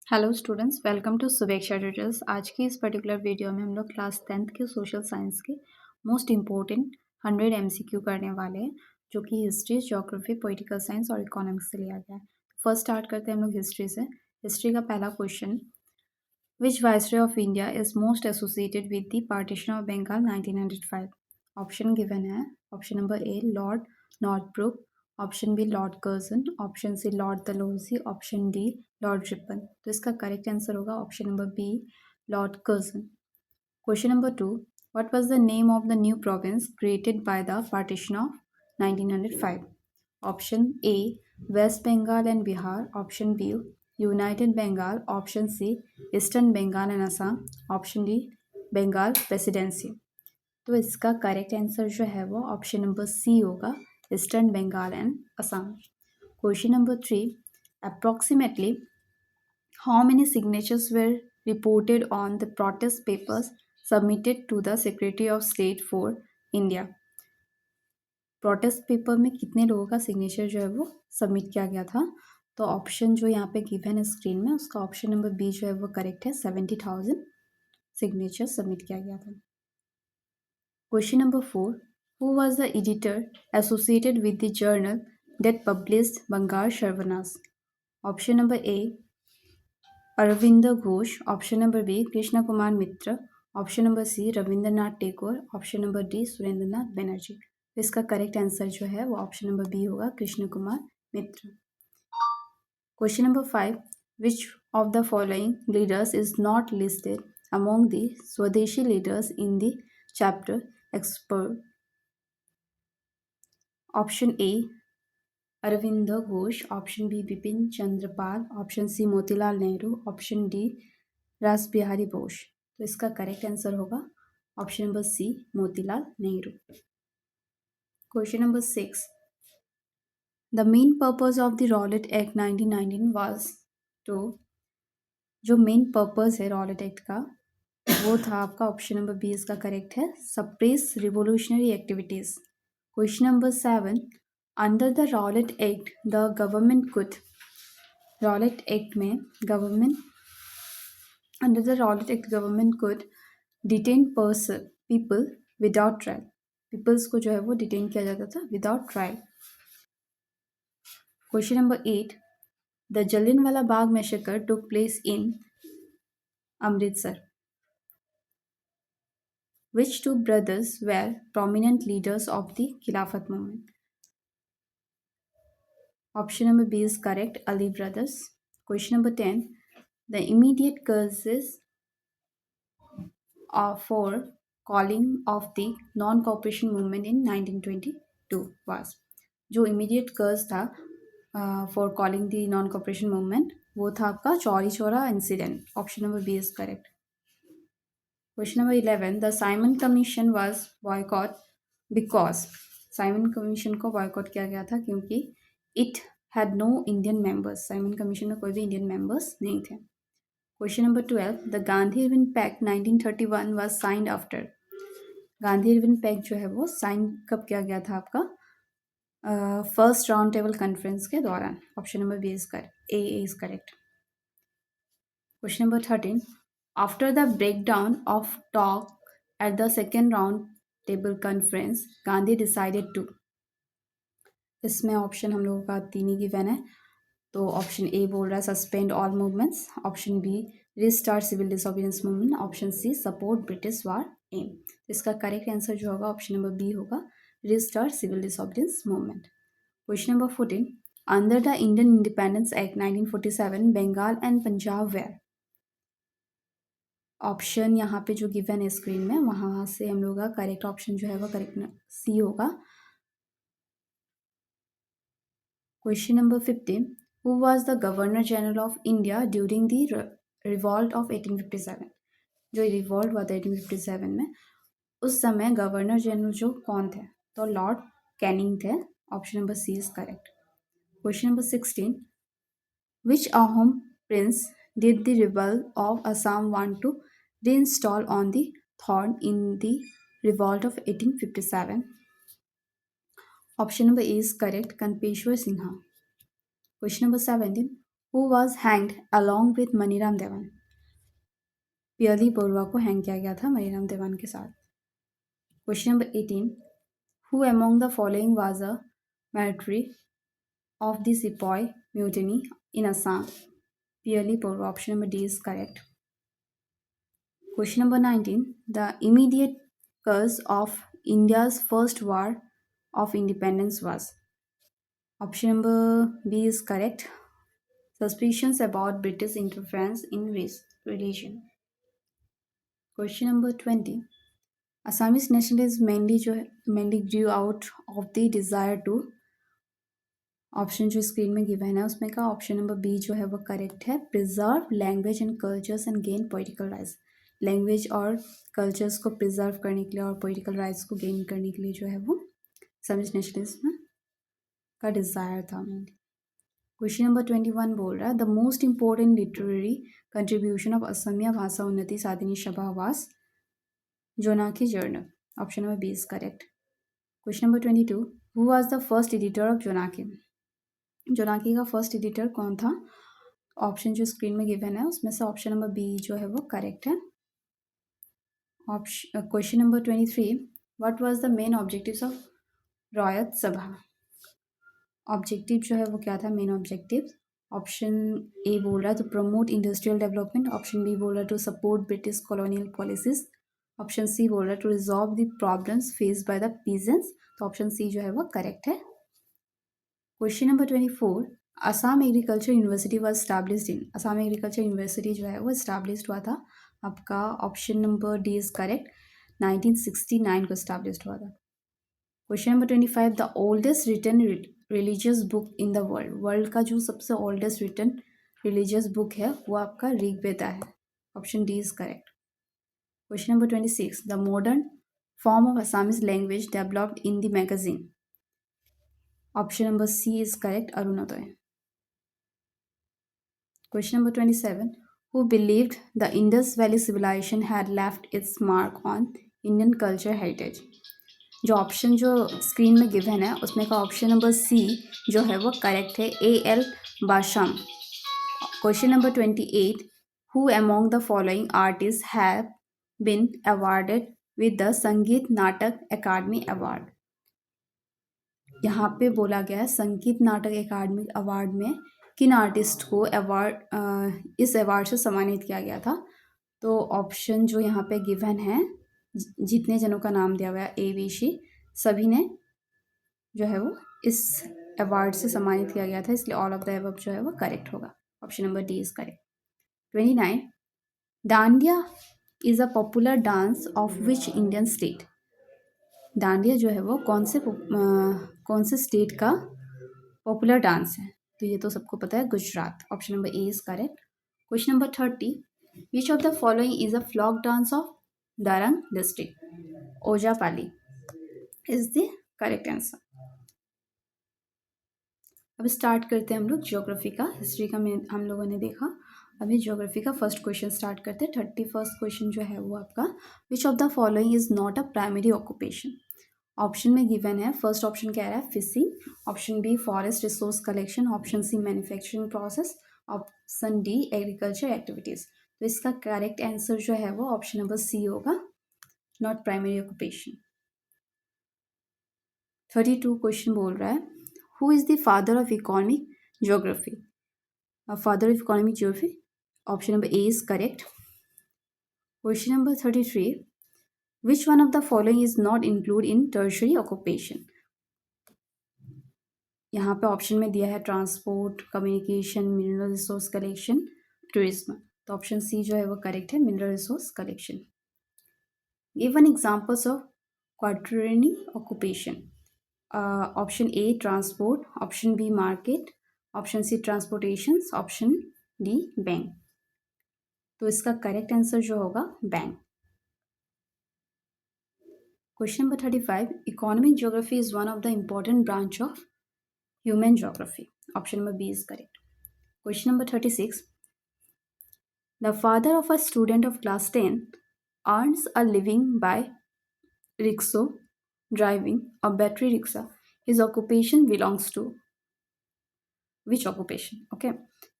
Hello students, welcome to Subeksha tutors. आज की इस पर्टिकुलर वीडियो में हम लोग क्लास 10th के सोशल साइंस के मोस्ट इम्पोर्टेंट 100 एमसीक्यू करने वाले हैं, जो कि हिस्ट्री, ज्योग्राफी, पॉलिटिकल साइंस और इकोनॉमिक्स से लिया गया है। फर्स्ट स्टार्ट करते हैं हम लोग हिस्ट्री से। हिस्ट्री का पहला question, which viceroy of India is most associated with the partition of Bengal 1905? Option given है। Option number A Lord Northbrook, option B Lord Curzon, option C Lord Dalhousie, option D Lord Ripon. तो इसका correct answer होगा option number B Lord Curzon. Question number 2, what was the name of the new province created by the partition of 1905? Option A West Bengal and Bihar, option B united Bengal, option C eastern Bengal and Assam, option D Bengal presidency. तो इसका correct answer जो है वो option number C होगा, eastern Bengal and Assam. Question number 3, approximately how many signatures were reported on the protest papers submitted to the Secretary of State for India? Protest paper में कितने लोगों का सिग्नेचर जो है वो सबमिट किया गया था? तो ऑप्शन जो यहाँ पे गिवन है स्क्रीन में, उसका ऑप्शन नंबर बी जो है वो करेक्ट है, 70,000 सिग्नेचर सबमिट किया गया था। Question number 4, who was the editor associated with the journal that published Bengal Sarvanash? Option number A Aurobindo Ghosh, option number B Krishna Kumar Mitra, option number C Rabindranath Tagore, option number D Surendranath Banerjee. तो इसका करेक्ट आंसर जो है वो ऑप्शन नंबर बी होगा, Krishna Kumar Mitra. Question number 5, which of the following leaders is not listed among the Swadeshi leaders in the chapter expert? Option A Aurobindo Ghosh, option B Bipin Chandra Pal, option C Motilal Nehru, option D Rash Behari Bose. तो इसका correct answer होगा option number C Motilal Nehru. Question number 6, the main purpose of the Rowlatt Act 1919 was to, जो main purpose है Rowlatt Act का वो था आपका option number B इसका करेक्ट है, suppress revolutionary activities. Question number 7, under the Rowlatt Act the government could, Rowlatt Act में government, under the Rowlatt Act government could detain person people without trial, peoples को जो है वो detain किया जाता था without trial. Question number 8, the Jallianwala Bagh massacre took place in Amritsar, which two brothers were prominent leaders of the Khilafat movement? Option number B is correct, Ali brothers. Question number 10, the immediate causes for calling of the non-cooperation movement in 1922 was, जो immediate cause था for calling the non-cooperation movement वो था आपका Chauri Chaura incident. Option number B is correct. Question number 11, the Simon commission was boycott because, Simon commission को boycott किया गया था क्योंकि it had no Indian members, Simon commission में कोई भी इंडियन मेंबर्स नहीं थे। Question number 12, the Gandhi Irwin pact 1931 was signed after, Gandhi Irwin pact जो है वो साइन कब किया गया था आपका? फर्स्ट राउंड टेबल कॉन्फ्रेंस के दौरान। Option number B is correct, A is correct. Question number 13, after the breakdown of talk at the second round table conference, Gandhi decided to, इसमें ऑप्शन हम लोगों का तीन ही गिवन है, तो ऑप्शन ए बोल रहा है suspend all movements, option B restart civil disobedience movement, option C support British war aim. इसका करेक्ट आंसर जो होगा ऑप्शन नंबर बी होगा, restart civil disobedience movement. Question number 14, under the Indian Independence Act 1947 Bengal and Punjab were, option यहाँ पे जो given है screen में, वहाँ से हम लोग का करेक्ट ऑप्शन जो है वो करेक्ट सी होगा। Question number 15, who was the governor general of India during the revolt of 1857, जो रिवॉल्ट हुआ था 1857 में, उस समय गवर्नर जनरल जो कौन थे? तो लॉर्ड कैनिंग थे। Option number C is correct. Question number 16, which Ahom prince did the rebel of Assam want to reinstall on the throne in the revolt of 1857? Option number A is correct, Kanpeshwar Singha. Question number 17, who was hanged along with Maniram Dewan. Piyali Barua को हैंग किया गया था मनीराम देवन के साथ। Question number 18, who among the following was a military of the Sepoy mutiny in Assam? Piali Bora. Option number D is correct. Question number 19. The immediate cause of India's first war of independence was? Option number B is correct. Suspicions about British interference in race religion. Question number 20. Assamese nationalism mainly grew out of the desire to, option जो screen में given है उसमें का option number B जो है वो correct है, preserve language and cultures and gain political rights. Language और कल्चर्स को प्रिजर्व करने के लिए और पॉलिटिकल राइट्स को गेन करने के लिए जो है वो असमिस नेशनलिज्म का डिज़ायर था मेनली। क्वेश्चन नंबर 21 बोल रहा है, the most important literary contribution of Asamiya Bhasha Unnati Sadhini Sabha was Jonaki journal. Option number B is correct. Question number 22, who was the first editor of Jonaki. Jonaki का फर्स्ट एडिटर कौन था? ऑप्शन जो स्क्रीन में गिवन है उसमें से ऑप्शन नंबर बी जो है वो करेक्ट है। Option question number 23, what was the main objectives of Raiyat Sabha. Objective जो है वो क्या था मेन ऑब्जेक्टिव? ऑप्शन ए बोल रहा है to promote industrial development, option B बोल रहा है to support British colonial policies, option C बोल रहा है to resolve the problems faced by the peasants. तो ऑप्शन सी जो है वो करेक्ट है। Question number 24, Assam agriculture university was established in. Assam agriculture university जो है वो स्टैब्लिश्ड हुआ था आपका option number D is correct, 1969 को स्टैब्लिश्ड हुआ था। Question number 25, the oldest written religious book in the world. World का जो सबसे ओल्डेस्ट रिटन रिलीजियस बुक है वो आपका ऋग्वेदा है। Option D is correct. Question number 26, the modern form of Assamese language developed in the magazine. Option number C is correct, Arunodoi. Question number 27, who believed the Indus Valley civilization had left its mark on Indian culture heritage। जो option जो screen में given है उसमें का option number C जो है वो correct है, A L Basham. Question number 28, who among the following artist have been awarded with the Sangeet Natak academy award. यहाँ पे बोला गया है संगीत नाटक अकादमी अवार्ड में किन आर्टिस्ट को अवार्ड इस अवार्ड से सम्मानित किया गया था। तो ऑप्शन जो यहाँ पे गिवन है जितने जनों का नाम दिया हुआ है ए बी सी सभी ने जो है वो इस अवार्ड से सम्मानित किया गया था, इसलिए ऑल ऑफ द अबव जो है वो करेक्ट होगा। Option number D is correct. 29, dandiya is a popular dance of which Indian state. Dandiya जो है वो कौन से स्टेट का पॉपुलर डांस है? तो ये तो सबको पता है, Gujarat. Option number A is correct. Question number 30, which of the following is a folk dance of Darrang district. Ojapali is the correct answer. अब स्टार्ट करते हैं हम लोग ज्योग्राफी का। हिस्ट्री का हम लोगों ने देखा, अभी ज्योग्राफी का फर्स्ट क्वेश्चन स्टार्ट करते हैं। 31st क्वेश्चन जो है वो आपका, which of the following is not a primary occupation. Option में गिवन है, फर्स्ट ऑप्शन कह रहा है fishing, option B forest resource collection, option C manufacturing process, option D agriculture activities. तो इसका करेक्ट आंसर जो है वो ऑप्शन नंबर सी होगा, नॉट प्राइमरी ऑक्यूपेशन। 32 क्वेश्चन बोल रहा है, who is the father of economic geography. Father of economic geography, option number A is correct. Question number 33, which one of the following is not included in tertiary occupation। यहाँ पे option में दिया है transport, communication, mineral resource collection, tourism. तो option C जो है वो correct है, mineral resource collection. Give an examples of quaternary occupation. Option A transport, option B market, option C transportation, option D bank. तो इसका करेक्ट आंसर जो होगा bank. Question number 35, economic geography is one of the important branch of human geography. Option number B is correct. Question number 36, the father of a student of class 10 earns a living by rickshaw driving a battery rickshaw. His occupation belongs to which occupation? Okay,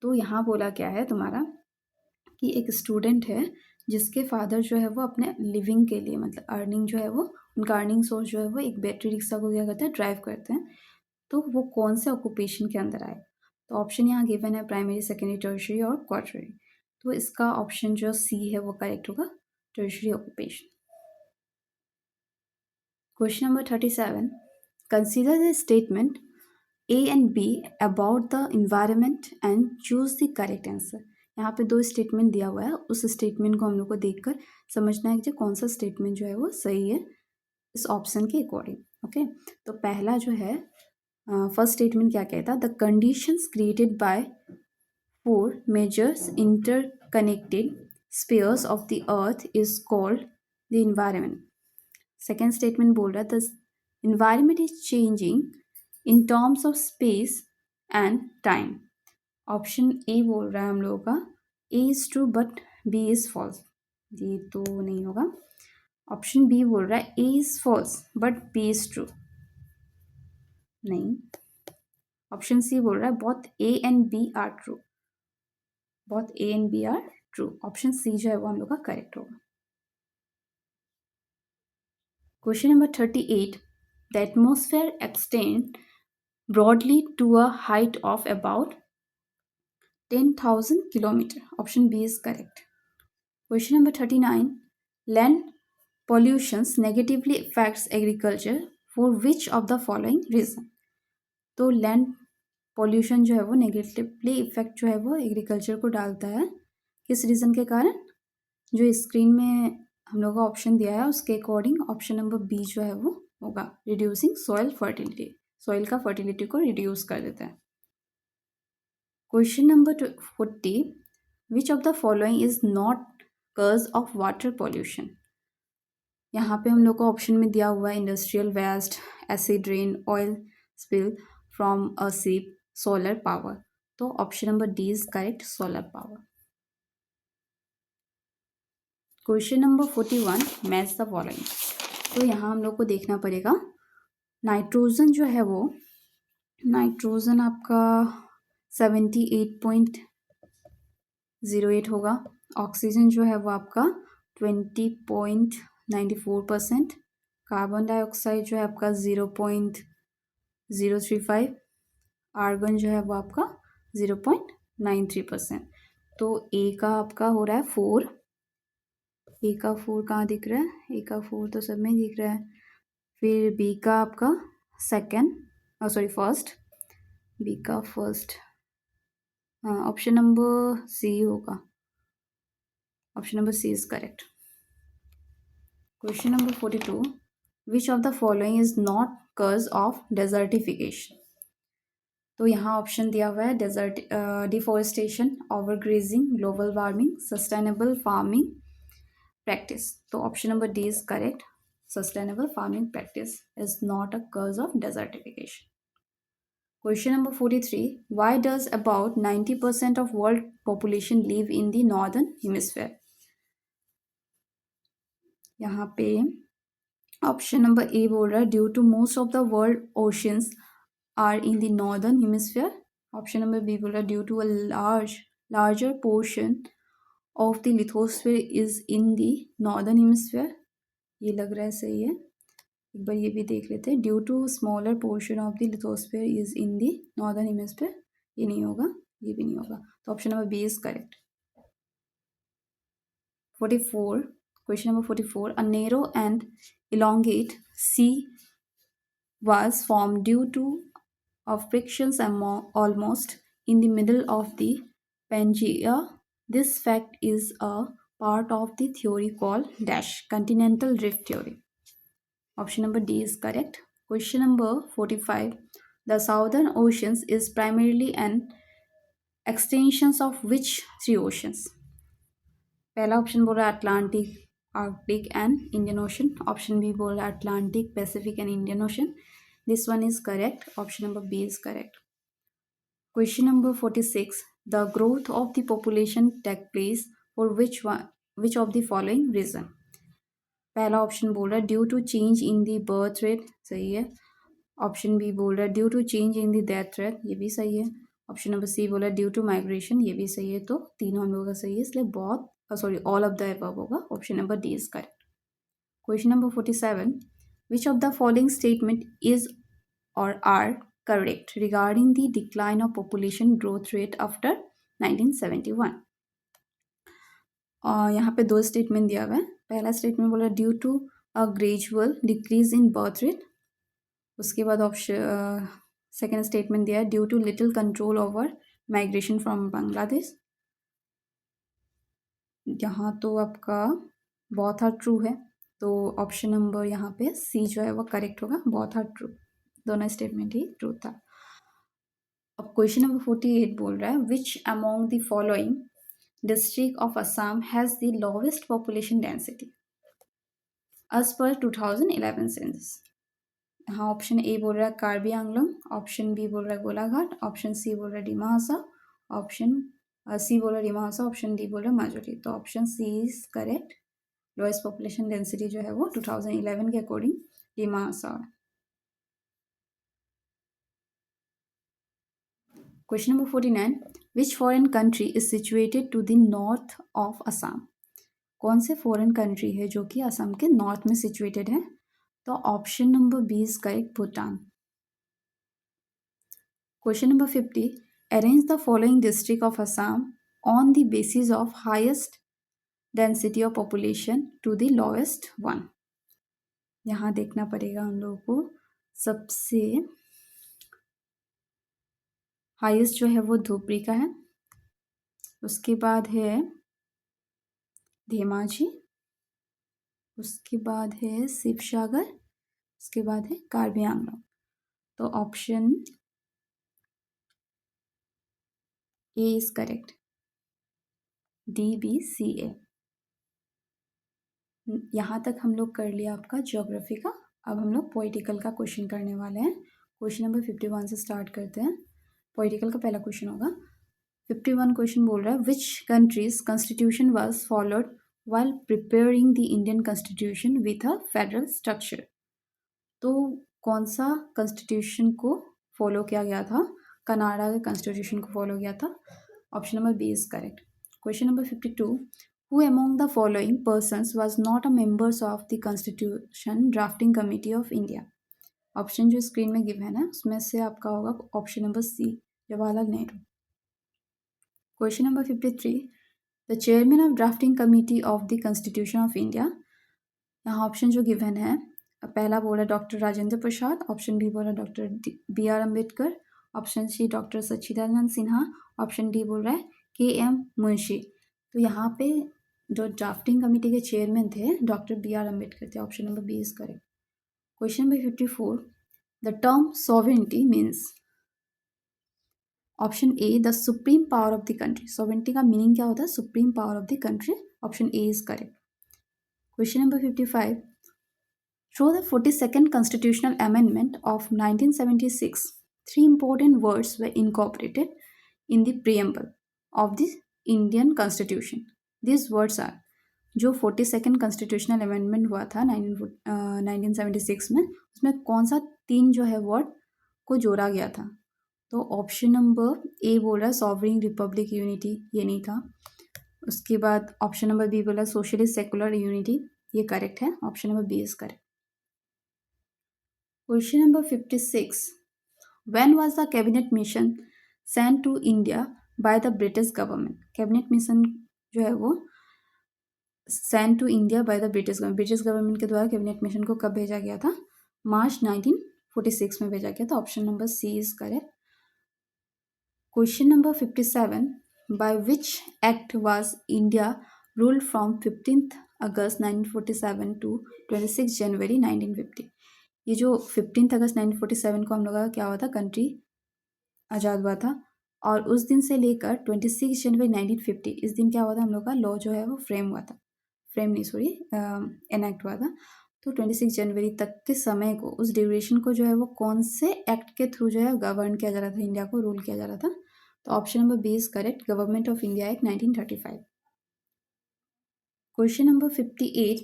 तो यहाँ बोला क्या है तुम्हारा कि एक student है जिसके फादर जो है वो अपने लिविंग के लिए मतलब अर्निंग जो है वो उनका अर्निंग सोर्स जो है वो एक बैटरी रिक्शा को क्या करते हैं, ड्राइव करते हैं। तो वो कौन से ऑक्यूपेशन के अंदर आए? तो ऑप्शन यहाँ गिवन है प्राइमरी, सेकेंडरी, टर्शरी और क्वार्टरी। तो इसका ऑप्शन जो सी है वो करेक्ट होगा, tertiary occupation. Question number 37, consider the statement A and B about the environment and choose the correct answer। यहाँ पे दो स्टेटमेंट दिया हुआ है, उस स्टेटमेंट को हम लोग को देखकर समझना है कि कौन सा स्टेटमेंट जो है वो सही है इस ऑप्शन के अकॉर्डिंग। ओके, तो पहला जो है फर्स्ट स्टेटमेंट क्या कहता है, the conditions created by four majors interconnected spheres of the earth is called the environment. Second statement बोल रहा है the environment is changing in terms of space and time। Option A बोल रहा है हम लोगों का A is true but B is false, ये तो नहीं होगा। ऑप्शन बी बोल रहा है A is false but B is true, नहीं। ऑप्शन सी बोल रहा है both A and B are true, both A and B are true। Option C जो है वो हम लोग का करेक्ट होगा। Question number 38, the atmosphere extend broadly to a height of about 10,000 kilometer। Option B is correct। Question number 39, land pollutions negatively affects agriculture for which of the following reason। तो land pollution जो है वो negatively effect जो है वो agriculture को डालता है, किस रीज़न के कारण? जो स्क्रीन में हम लोग का ऑप्शन दिया है उसके अकॉर्डिंग ऑप्शन नंबर बी जो है वो होगा, रिड्यूसिंग सॉइल फर्टिलिटी, सॉइल का फर्टिलिटी को रिड्यूस कर देता है। Question number 40, which of the following is not cause of water pollution. यहाँ पे हम लोग को ऑप्शन में दिया हुआ है industrial waste, acid rain, oil spill from a ship, solar power. तो option number D is correct, solar power. Question number 41, match the following. तो यहाँ हम लोग को देखना पड़ेगा नाइट्रोजन जो है वो, नाइट्रोजन आपका 78.08 होगा, ऑक्सीजन जो है वो आपका 20.94%, कार्बन डाइऑक्साइड जो है आपका 0.035, आर्गन जो है वो आपका 0.93%। तो ए का आपका हो रहा है 4, ए का 4 कहाँ दिख रहा है? ए का 4 तो सब में दिख रहा है। फिर बी का आपका फर्स्ट, बी का फर्स्ट, हाँ ऑप्शन नंबर सी होगा, option number C is correct. Question number 42, which of the following is not cause of desertification. तो यहाँ ऑप्शन दिया हुआ है desert, deforestation, overgrazing, global warming, sustainable farming practice. तो option number D is correct, sustainable farming practice is not a cause of desertification. Question number 43, why does about 90% of world population live in the northern hemisphere। यहाँ पे option number A बोल रहा है due to most of the world oceans are in the northern hemisphere. Option number B बोल रहा है due to a larger portion of the lithosphere is in the northern hemisphere, ये लग रहा है सही है। एक बार ये भी देख लेते हैं, due to smaller portion of the lithosphere is in the northern hemisphere, ये नहीं होगा, ये भी नहीं होगा। तो option number B is correct. 44, question number 44, a narrow and elongate sea was formed due to of frictions almost in the middle of the Pangea। This fact is a part of the theory called dash continental drift theory। Option number D is correct। Question number 45, the southern oceans is primarily an extensions of which three oceans। पहला option बोल रहा है Atlantic, Arctic and Indian ocean. Option B बोल रहा है Atlantic, Pacific and Indian ocean. This one is correct, option number B is correct. Question number 46, the growth of the population take place for which of the following region. पहला option बोल रहा है due to change in the birth rate, सही है। Option B बोल रहा है due to change in the death rate, ये भी सही है। ऑप्शन नंबर सी बोला ड्यू टू माइग्रेशन, ये भी सही है, तो तीनों हम लोगों का सही है, इसलिए बहुत sorry all of the above होगा, option number D is correct. Question number 47, which of the following statement is or are correct regarding the decline of population growth rate after 1971। यहाँ पे दो स्टेटमेंट दिया हुआ है। पहला स्टेटमेंट बोला due to a gradual decrease in birth rate, उसके बाद ऑप्शन सेकेंड स्टेटमेंट दिया है due to little control over migration from Bangladesh. यहाँ तो आपका बहुत आर ट्रू है, तो ऑप्शन नंबर यहाँ पे सी जो है वो करेक्ट होगा, बहुत आर ट्रू, दोनों स्टेटमेंट ही ट्रू था। अब क्वेश्चन नंबर 48 बोल रहा है which among the following district of Assam has the lowest population density as per 2011 census. हाँ, ऑप्शन ए बोल रहा है कार्बी आंगलोंग, ऑप्शन बी बोल रहा है गोलाघाट, ऑप्शन सी बोल रहा है डिमा हासा, ऑप्शन सी बोल रहा है डिमा हासा, ऑप्शन डी बोल रहा है माजुली, तो option C is correct. Lowest population density जो है वो 2011 के अकॉर्डिंग डिमा हासा है। Question number 49, which foreign country is situated to the north of Assam. कौन से फॉरेन कंट्री है जो कि असम के नॉर्थ में सिचुएटेड है, तो option number B is correct, Bhutan. Question number 50, arrange the following district of Assam on the basis of highest density of population to the lowest one. यहाँ देखना पड़ेगा हम लोगों को, सबसे हाईएस्ट जो है वो धूपरी का है, उसके बाद है धेमाजी, उसके बाद है शिवसागर, उसके बाद है कार्बी आंगलोंग, तो option A is correct, DBCA। यहाँ तक हम लोग कर लिया आपका ज्योग्राफी का। अब हम लोग पॉलिटिकल का क्वेश्चन करने वाले हैं। क्वेश्चन नंबर 51 से स्टार्ट करते हैं। पॉलिटिकल का पहला क्वेश्चन होगा। 51 क्वेश्चन बोल रहा है which countries constitution was followed while preparing the Indian constitution with a federal structure. तो कौन सा कॉन्स्टिट्यूशन को फॉलो किया गया था, कनाडा के कॉन्स्टिट्यूशन को फॉलो किया था, option number B is correct. Question number 52, who among the following persons was not a members of the constitution drafting committee of India। Option जो स्क्रीन में गिवन है उसमें से आपका होगा option number C, Jawaharlal Nehru. Question number 53, the chairman of drafting committee of the constitution of India. यहाँ option जो given है, पहला बोला doctor Rajendra Prasad, option B बोला doctor BR Ambedkar, option C doctor Sachchidananda Sinha, option D बोल रहा है KM मुंशी। तो यहाँ पे जो ड्राफ्टिंग कमेटी के चेयरमैन थे डॉक्टर BR अम्बेडकर थे, option number B is correct. Question number 54, the term sovereignty means, option A the supreme power of the country. Sovereignty का मीनिंग क्या होता है, supreme power of the country, option A is correct. Question number 55, through the 42nd constitutional amendment of 1976, three important words were incorporated in the preamble of the Indian Constitution. These words are, जो 42nd constitutional amendment हुआ था 1976 में, उसमें कौन सा तीन जो है वर्ड को जोड़ा गया था, तो ऑप्शन नंबर ए बोल रहा है सॉवरिन रिपब्लिक यूनिटी, ये नहीं था। उसके बाद ऑप्शन नंबर बी बोला सोशलिस्ट सेकुलर यूनिटी, ये करेक्ट है, option number B is correct. Question number 56, when was the cabinet mission sent to India by the British government. Cabinet mission जो है वो sent to India by the British government, British government के द्वारा cabinet mission को कब भेजा गया था, मार्च 1946 में भेजा गया था, option number C is correct. Question number 57, by which act was India ruled from 15 August 1947 to 26 January 1950। ये जो 15 अगस्त 1947 को हम लोग का क्या हुआ था, कंट्री आज़ाद हुआ था, और उस दिन से लेकर 26 जनवरी 1950 इस दिन क्या हुआ था, हम लोग का लॉ जो है वो फ्रेम हुआ था, फ्रेम नहीं सॉरी एनेक्ट हुआ था। तो 26 जनवरी तक के समय को, उस ड्यूरेशन को जो है वो कौन से एक्ट के थ्रू जो है गवर्न किया जा रहा था, इंडिया को रूल किया जा रहा था, तो option number B is correct, government of India act 1935। Question number 58,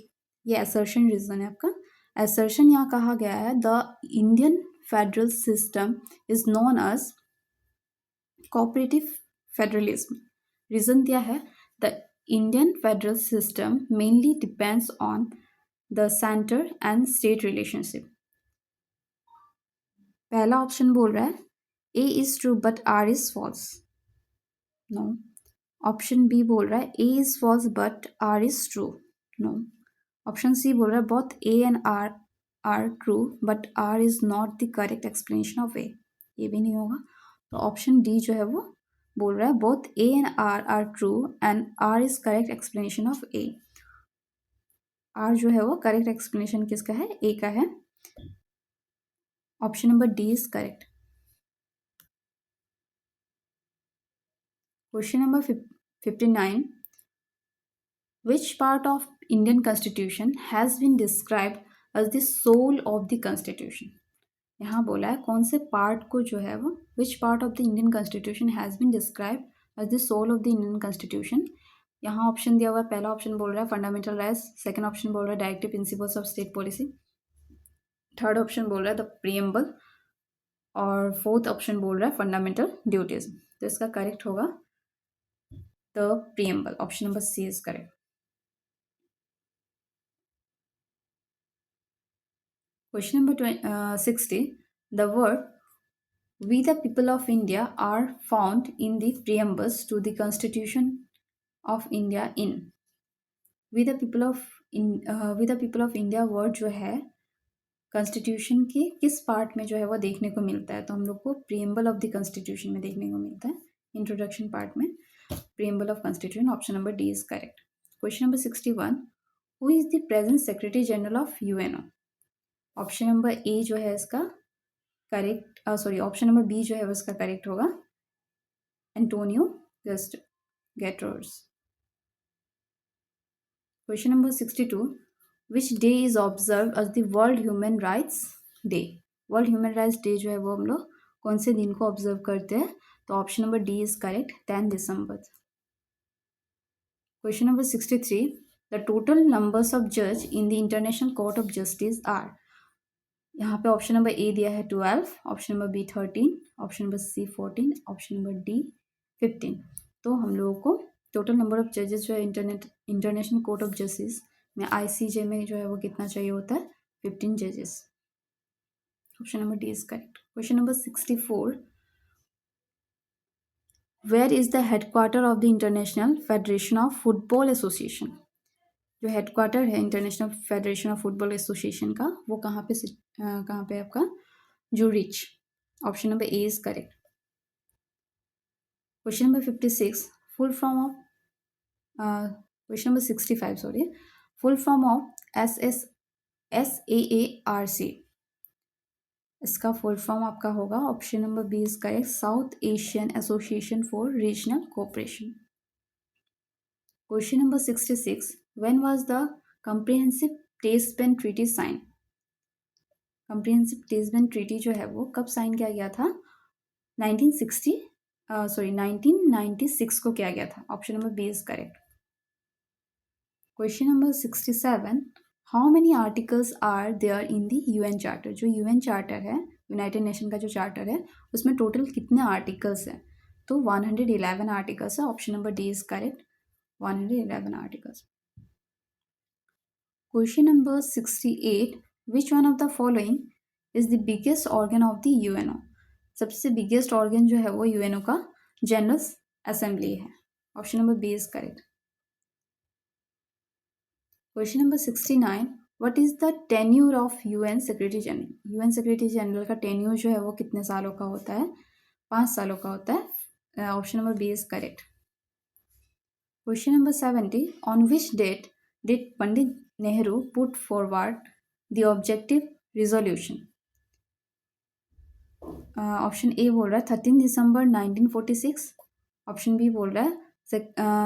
ये असर्शन रीजन है आपका। असर्शन यहाँ कहा गया है the Indian federal system is known as cooperative federalism. Reason दिया है the Indian federal system mainly depends on the centre and state relationship. पहला ऑप्शन बोल रहा है A is true but R is false. No. Option B बोल रहा है A is false but R is true. No. Option C बोल रहा है both A and R true but R is not the correct explanation of ए। ये भी नहीं होगा। तो ऑप्शन डी जो है वो बोल रहा है both A and R true and R is correct explanation of A. R जो है वो करेक्ट एक्सप्लेनेशन किसका है? ए का है। Option number D is correct. Question number 59, which part of Indian Constitution has been described as the soul of the Constitution? यहाँ बोला है कौन से पार्ट को जो है वो which part of the Indian constitution has been describe as the soul of the Indian constitution. यहाँ ऑप्शन दिया हुआ है। पहला ऑप्शन बोल रहा है फंडामेंटल राइट्स, सेकंड ऑप्शन बोल रहा है directive principles of state policy, third option बोल रहा है द प्रीएम्बल और फोर्थ ऑप्शन बोल रहा है फंडामेंटल ड्यूटीज। तो इसका करेक्ट होगा the preamble. Option number C is correct. Question number 60. The word "We the people of India" are found in the preambles to the Constitution of India in "We the people of We the people of India" word जो है constitution के किस part में जो है वो देखने को मिलता है? तो हम लोग को प्रीएम्बल ऑफ द कॉन्स्टिट्यूशन में देखने को मिलता है, इंट्रोडक्शन पार्ट में preamble of constitution. Option number D is correct. Question number 61. Who is the present secretary general of UNO? Option number A जो है इसका correct, sorry option number B जो है वो इसका करेक्ट होगा, Antonio Guterres. Question number 62. Which day is observe as the world human rights day? World human rights day जो है वो हम लोग कौन से दिन को ऑब्जर्व करते हैं? तो option number D is correct, 10 दिसंबर। Question number 63. The total numbers of जज in the International Court of Justice are? यहाँ पे ऑप्शन नंबर ए दिया है 12, option number B 13, option number C 14, option number D 15। तो हम लोगों को टोटल नंबर ऑफ जजेस जो है इंटरनेशनल कोर्ट ऑफ जस्टिस में आईसीजे में जो है वो कितना चाहिए होता है? 15 जजेस। Option number D is correct. Question number 64. Where is the headquarter of the international federation of football association? जो हेडक्वार्टर है international federation of football association का वो कहाँ पे आपका? Zurich. Option number A is correct. Question number 56. Full form of question number 65, sorry, full form of SAARC, इसका full form आपका होगा option number B is correct, south Asian association for regional cooperation. Question number 66. When was the comprehensive test ban treaty sign? Comprehensive test ban treaty जो है वो कब sign किया गया था? 1996 को किया गया था। Option number B is correct. Question number 67. How many articles are there in the UN charter? जो यूएन चार्टर है, यूनाइटेड नेशन का जो चार्टर है, उसमें टोटल कितने आर्टिकल्स हैं? तो 111 आर्टिकल्स है। Option number D is correct, 111 articles. Question number 68. Which one of the following is the biggest organ of the UNO? सबसे बिगेस्ट ऑर्गन जो है वो यूएनओ का जनरल असेंबली है। Option number B is correct. Question number 69. What is the tenure of UN secretary general? UN secretary general का tenure जो है वो कितने सालों का होता है? 5 सालों का होता है। Option number B is correct. Question number 70. On which date did Pandit Nehru put forward the objective resolution? Option A बोल रहा है 13 दिसंबर 1946, ऑप्शन बी बोल रहा है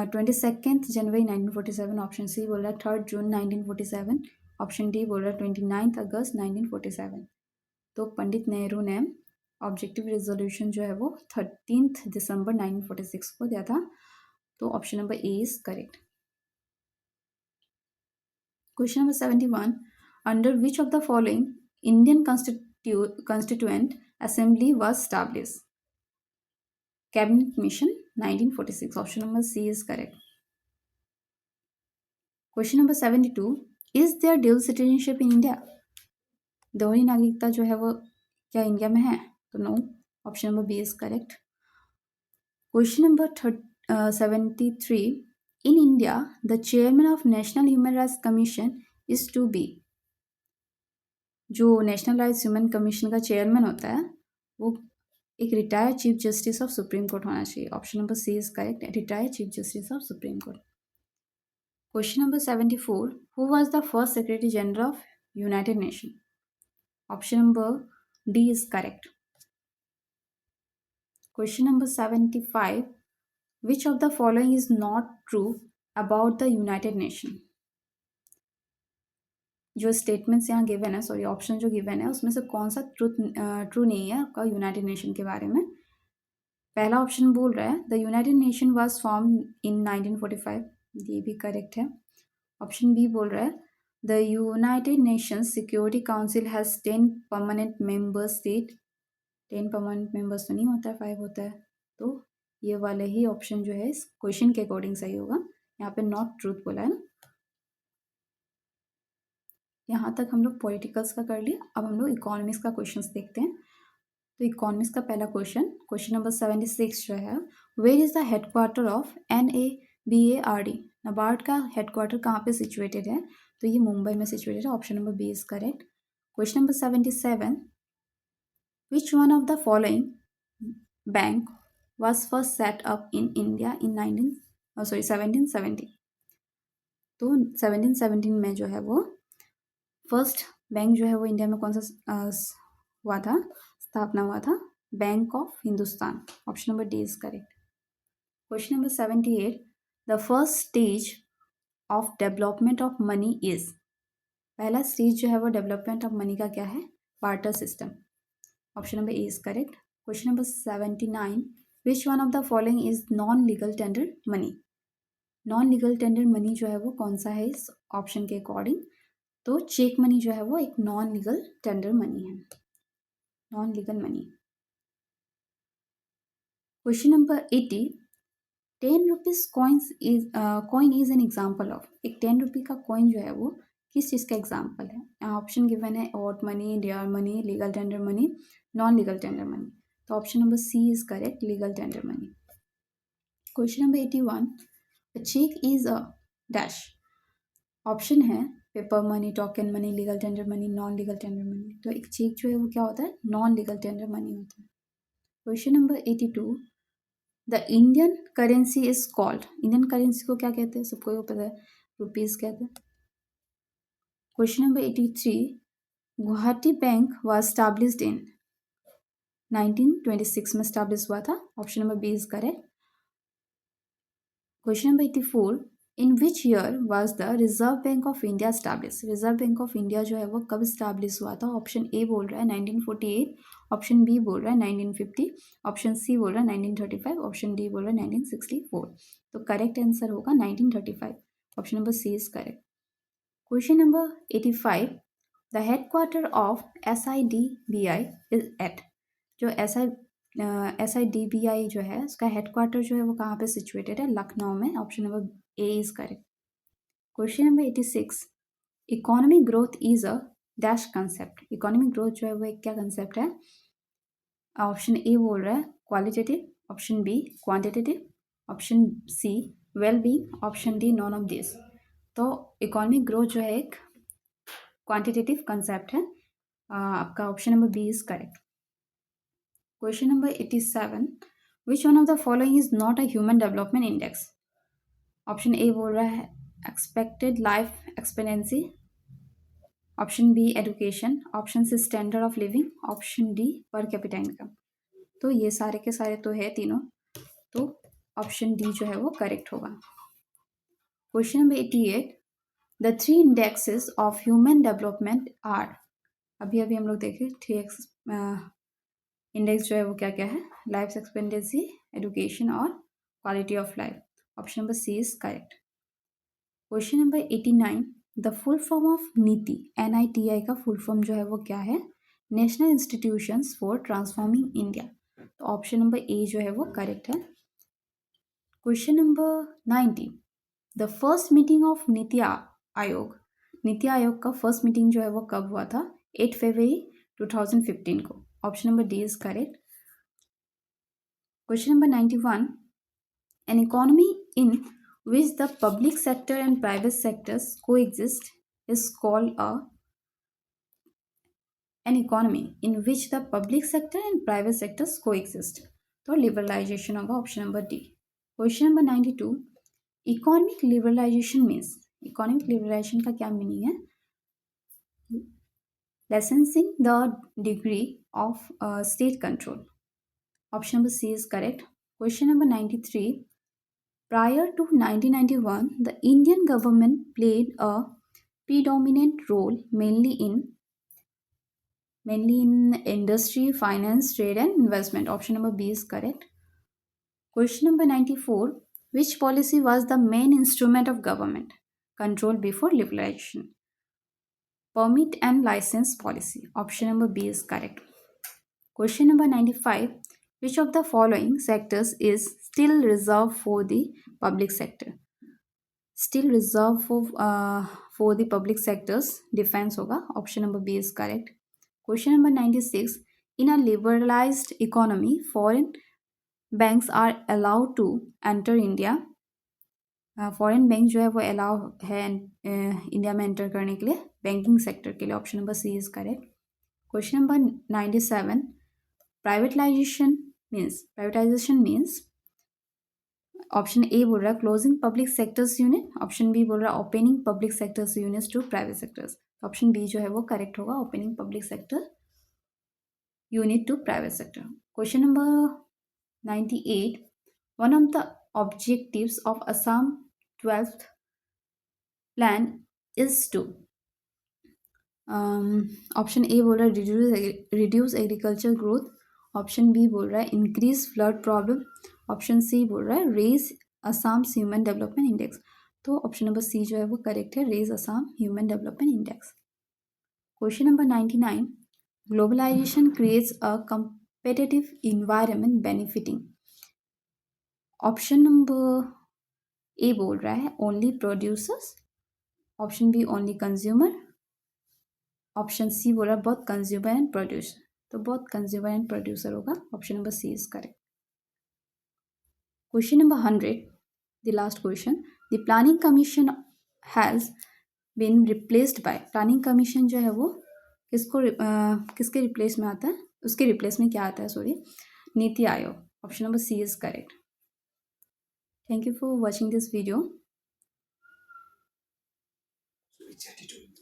22 जनवरी 1947, ऑप्शन सी बोल रहा है 3 जून 1947, ऑप्शन डी बोल रहा है 29 अगस्त 1947। तो पंडित नेहरू ने ऑब्जेक्टिव रिजोल्यूशन जो है वो 13 दिसंबर 1946 को दिया था। तो option number A is correct. Question number 71. Under which of the following Indian constituent assembly was established? Cabinet mission 1946. Option number C is correct. Question number 72. Is there dual citizenship in India? दोहरी नागरिकता जो है वो क्या India में है? तो no. Option number B is correct. Question number 73. In India the chairman of national human rights commission is to be. जो नेशनल राइट्स ह्यूमन कमीशन का चेयरमैन होता है वो एक retired chief justice of supreme court होना चाहिए. Option number C is correct. Retired chief justice of supreme court. Question number 74. Who was the first secretary general of united nation? Option number D is correct. Question number 75. Which of the following is not true about the United nation? जो statements यहाँ given है, sorry option जो given है उसमें से कौन सा true नहीं है आपका यूनाइटेड नेशन के बारे में? पहला ऑप्शन बोल रहा है the United nation was form in 1945. ये भी करेक्ट है. ऑप्शन बी बोल रहा है the United Nations security council has 10 permanent member state. 10 permanent members तो नहीं होता है, 5 होता है. तो ये वाले ही ऑप्शन जो है इस क्वेश्चन के अकॉर्डिंग सही होगा. यहाँ पे नॉट ट्रूथ बोला है ना. यहाँ तक हम लोग पॉलिटिकल्स का कर लिया. अब हम लोग इकोनॉमिक्स का क्वेश्चन देखते हैं. तो इकोनॉमिक्स का पहला क्वेश्चन नंबर 76 जो है, where is the headquarter of NABARD? NABARD का हेडक्वार्टर कहाँ पे सिचुएटेड है? तो ये मुंबई में सिचुएटेड है. Option number B is correct. Question number 77. Which one of the following bank was first set up in India in 1770? तो 1717 में जो है वो फर्स्ट बैंक जो है वो इंडिया में कौन सा हुआ था, स्थापना हुआ था? Bank of Hindustan. Option number D is correct. Question number 78. The first stage of development of money is? पहला स्टेज जो है वो डेवलपमेंट ऑफ मनी का क्या है? Barter system. Option number A is correct. Question number 79. Which one of the following is non legal tender money? Non legal tender money जो है वो कौन सा है इस ऑप्शन के अकॉर्डिंग? तो चेक मनी जो है वो एक नॉन लीगल टेंडर मनी है. Non legal money. Question number 80. 10 rupees coin is an example of? एक 10 रुपी का कॉइन जो है वो किस चीज़ का एग्जाम्पल है? यहाँ ऑप्शन गिवन है oat money, dear money, legal tender money, non legal tender money. तो option number C is correct, legal tender money. Question number 81. A cheque is a dash. Option है paper money, token money, legal tender money, non legal tender money. तो एक check जो है वो क्या होता है? नॉन लीगल टेंडर मनी होता है. Question number 82. The Indian currency is called? Indian currency को क्या कहते हैं? सबको पता है, रुपीज कहते हैं. Question number 83. Guwahati bank was established in? 1926 में स्टैब्लिश हुआ था. Option number B is correct. Question number 84. In which year was the reserve bank of India establish? Reserve bank of India जो है वो कब स्टैब्लिश हुआ था? ऑप्शन ए बोल रहा है 1948. ऑप्शन बी बोल रहा है 1950. ऑप्शन सी बोल रहा है 1935. ऑप्शन डी बोल रहा है 1964. तो करेक्ट आंसर होगा 1935. Option number C is correct. Question number 85. The headquarter of SIDBI is at? जो SIDBI जो है उसका हेडक्वार्टर जो है वो कहाँ पे सिचुएटेड है? लखनऊ में. Option number A is correct. Question number 86. Economic growth is a dash concept? Economic growth जो है वो एक क्या कंसेप्ट है? ऑप्शन ए बोल रहा है qualitative. Option B quantitative. Option C well being. Option D none of this. तो इकोनॉमिक ग्रोथ जो है एक क्वांटिटेटिव कंसेप्ट है. आपका option number B is correct. Question number 87. Which one of the following is not a human development index? Option A बोल रहा है expected life expectancy. Option B education. Option C standard of living. Option D per capita income. तो ये सारे के सारे तो है तीनों. तो ऑप्शन डी जो है वो करेक्ट होगा. Question number 88. The 3 indexes of human development are? अभी अभी हम लोग देखें 3 इंडेक्स जो है वो क्या क्या है? लाइफ एक्सपेक्टेंसी, एजुकेशन और quality of life. Option number C is correct. Question number 89. The full form of NITI? NITI का फुल फॉर्म जो है वो क्या है? National institutions for transforming India. तो ऑप्शन नंबर ए जो है वो करेक्ट है। Question number 90, the first meeting of Aayog NITI आयोग का फर्स्ट मीटिंग जो है वो कब हुआ था? 8 फरवरी 2015 को। Option number D is correct. Question number 91, an economy in which the public sector and private sectors coexist is called an economy in which the public sector and private sectors coexist. तो liberalisation होगा option number D. Question number 92, economic liberalisation means, economic liberalisation का क्या meaning है? Lessening the degree of state control. Option number C is correct. Question number 93, prior to 1991, the Indian government played a predominant role mainly in industry, finance, trade and investment. Option number B is correct. Question number 94, which policy was the main instrument of government control before liberalization? Permit and license policy. Option number B is correct. Question number 95, which of the following sectors is still reserved for the public sector? Still reserved for the public sectors, defense होगा। Option number B is correct. Question number 96, in a liberalized economy foreign banks are allowed to enter India। Foreign bank जो है वो allow है India में enter करने के लिए banking sector के लिए। Option number C is correct. Question number 97, privatization means option A बोल रहा है closing public sectors unit, option B बोल रहा है opening public sectors units to private sectors. Option B जो है वो करेक्ट होगा, opening public sector unit to private sector. Question number 98, one of the objectives of Assam 12th plan is to, option A बोल रहा है reduce agriculture growth, option B बोल रहा है increase flood problem, option C बोल रहा है raise Assam human development index. तो ऑप्शन नंबर सी जो है वो करेक्ट है, raise Assam human development index. Question number 99, globalization creates a competitive environment benefiting। Option number A बोल रहा है only producers, option B only consumer, option C बोल रहा है बोथ कंज्यूमर एंड प्रोड्यूसर। तो बोथ कंज्यूमर एंड प्रोड्यूसर होगा, option number C is correct. Question number 100, the last question, the planning commission has been replaced by. Planning commission जो है वो किसके replace में आता है? उसके रिप्लेस में क्या आता है? Sorry, NITI Aayog. Option number C is correct. Thank you for watching this video.